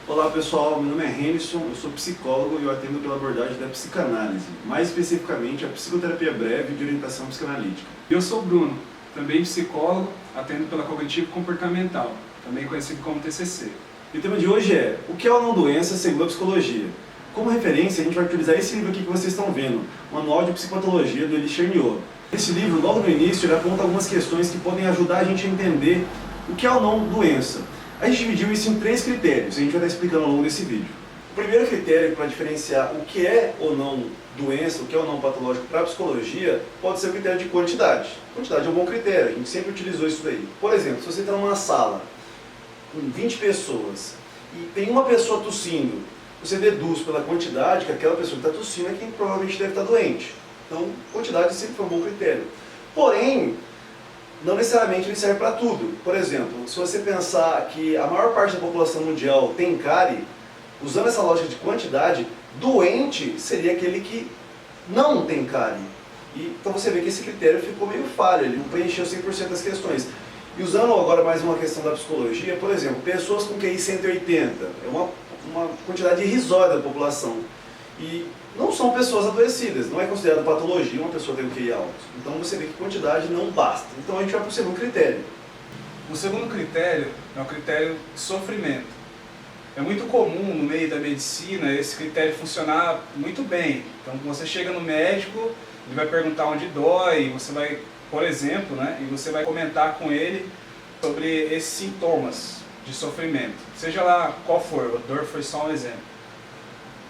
Olá pessoal, meu nome é Henderson, eu sou psicólogo e eu atendo pela abordagem da psicanálise, mais especificamente a psicoterapia breve de orientação psicanalítica. Eu sou Bruno, também psicólogo, atendo pela cognitivo-comportamental, também conhecido como TCC. E o tema de hoje é: o que é ou não doença segundo a psicologia? Como referência, a gente vai utilizar esse livro aqui que vocês estão vendo, Manual de Psicopatologia do Elie Cherniot. Esse livro, logo no início, ele aponta algumas questões que podem ajudar a gente a entender o que é ou não doença. A gente dividiu isso em 3 critérios, a gente vai estar explicando ao longo desse vídeo. O primeiro critério para diferenciar o que é ou não doença, o que é ou não patológico para a psicologia, pode ser o critério de quantidade. Quantidade é um bom critério, a gente sempre utilizou isso daí. Por exemplo, se você está numa sala com 20 pessoas e tem uma pessoa tossindo, você deduz pela quantidade que aquela pessoa que está tossindo é quem provavelmente deve estar doente. Então, quantidade sempre foi um bom critério. Porém, não necessariamente ele serve para tudo. Por exemplo, se você pensar que a maior parte da população mundial tem cárie, usando essa lógica de quantidade, doente seria aquele que não tem cárie. Então você vê que esse critério ficou meio falho, ele não preencheu 100% das questões. E usando agora mais uma questão da psicologia, por exemplo, pessoas com QI 180, é uma quantidade irrisória da população. E não são pessoas adoecidas, não é considerado patologia uma pessoa ter um QI alto. Então você vê que quantidade não basta. Então a gente vai para o segundo critério. O segundo critério é o critério de sofrimento. É muito comum no meio da medicina esse critério funcionar muito bem. Então você chega no médico, ele vai perguntar onde dói, você vai, por exemplo, e você vai comentar com ele sobre esses sintomas de sofrimento. Seja lá qual for, a dor foi só um exemplo.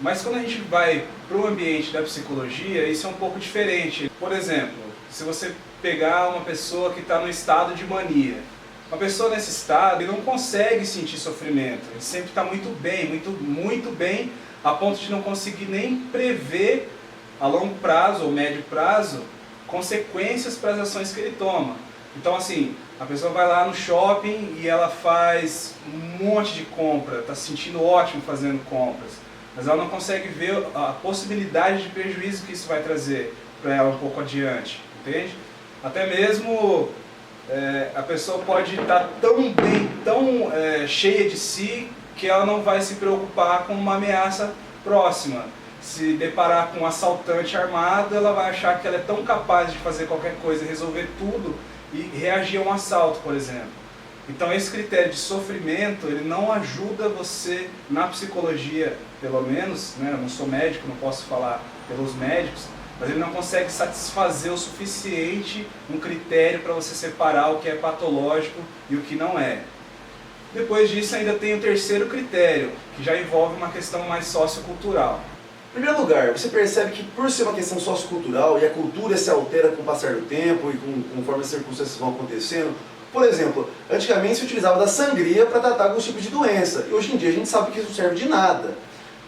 Mas quando a gente vai para o ambiente da psicologia, isso é um pouco diferente. Por exemplo, se você pegar uma pessoa que está no estado de mania, uma pessoa nesse estado ele não consegue sentir sofrimento, ele sempre está muito bem, muito bem, a ponto de não conseguir nem prever a longo prazo ou médio prazo consequências para as ações que ele toma. Então assim, a pessoa vai lá no shopping e ela faz um monte de compra, está se sentindo ótimo fazendo compras, mas ela não consegue ver a possibilidade de prejuízo que isso vai trazer para ela um pouco adiante, entende? Até mesmo a pessoa pode estar tão bem, tão cheia de si, que ela não vai se preocupar com uma ameaça próxima. Se deparar com um assaltante armado, ela vai achar que ela é tão capaz de fazer qualquer coisa, resolver tudo e reagir a um assalto, por exemplo. Então esse critério de sofrimento, ele não ajuda você, na psicologia pelo menos, eu não sou médico, não posso falar pelos médicos, mas ele não consegue satisfazer o suficiente um critério para você separar o que é patológico e o que não é. Depois disso ainda tem o terceiro critério, que já envolve uma questão mais sociocultural. Em primeiro lugar, você percebe que por ser uma questão sociocultural e a cultura se altera com o passar do tempo e conforme as circunstâncias vão acontecendo. Por exemplo, antigamente se utilizava da sangria para tratar alguns tipos de doença, e hoje em dia a gente sabe que isso não serve de nada.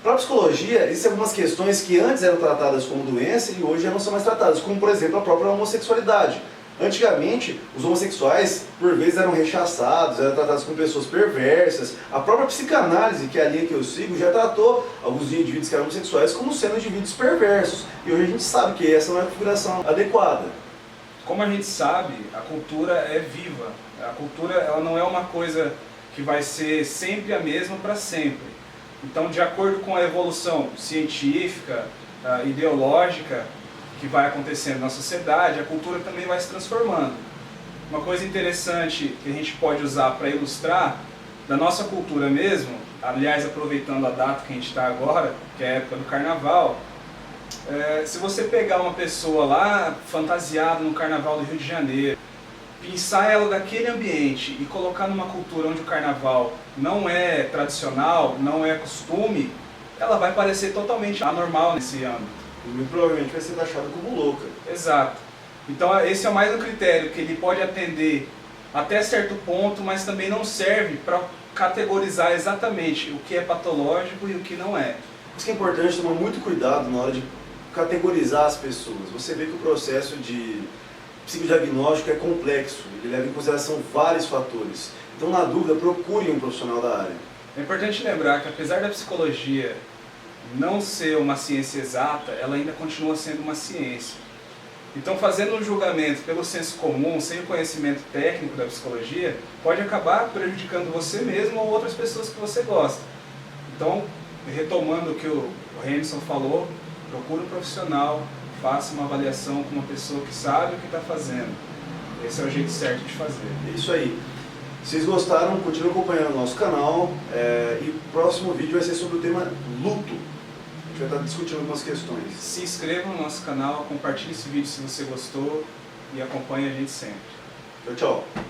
Para a psicologia, existem algumas questões que antes eram tratadas como doença e hoje já não são mais tratadas, como por exemplo a própria homossexualidade. Antigamente, os homossexuais por vezes eram rechaçados, eram tratados como pessoas perversas. A própria psicanálise, que é a linha que eu sigo, já tratou alguns indivíduos que eram homossexuais como sendo indivíduos perversos. E hoje a gente sabe que essa não é a configuração adequada. Como a gente sabe, a cultura é viva. A cultura ela não é uma coisa que vai ser sempre a mesma para sempre. Então, de acordo com a evolução científica, ideológica que vai acontecendo na sociedade, a cultura também vai se transformando. Uma coisa interessante que a gente pode usar para ilustrar da nossa cultura mesmo, aliás, aproveitando a data que a gente está agora, que é a época do carnaval, se você pegar uma pessoa lá fantasiada no carnaval do Rio de Janeiro, pensar ela daquele ambiente e colocar numa cultura onde o carnaval não é tradicional, não é costume, ela vai parecer totalmente anormal nesse âmbito. E muito provavelmente vai ser taxada como louca. Exato. Então esse é mais um critério que ele pode atender até certo ponto, mas também não serve para categorizar exatamente o que é patológico e o que não é. Por isso que é importante tomar muito cuidado na hora de categorizar as pessoas. Você vê que o processo de psicodiagnóstico é complexo, ele leva em consideração vários fatores. Então, na dúvida, procure um profissional da área. É importante lembrar que, apesar da psicologia não ser uma ciência exata, ela ainda continua sendo uma ciência. Então, fazendo um julgamento pelo senso comum, sem o conhecimento técnico da psicologia, pode acabar prejudicando você mesmo ou outras pessoas que você gosta. Então, retomando o que o Renison falou, procure um profissional, faça uma avaliação com uma pessoa que sabe o que está fazendo. Esse é o jeito certo de fazer. É isso aí. Se vocês gostaram, continuem acompanhando o nosso canal e o próximo vídeo vai ser sobre o tema luto. A gente vai estar discutindo algumas questões. Se inscreva no nosso canal, compartilhe esse vídeo se você gostou e acompanhe a gente sempre. Tchau, tchau.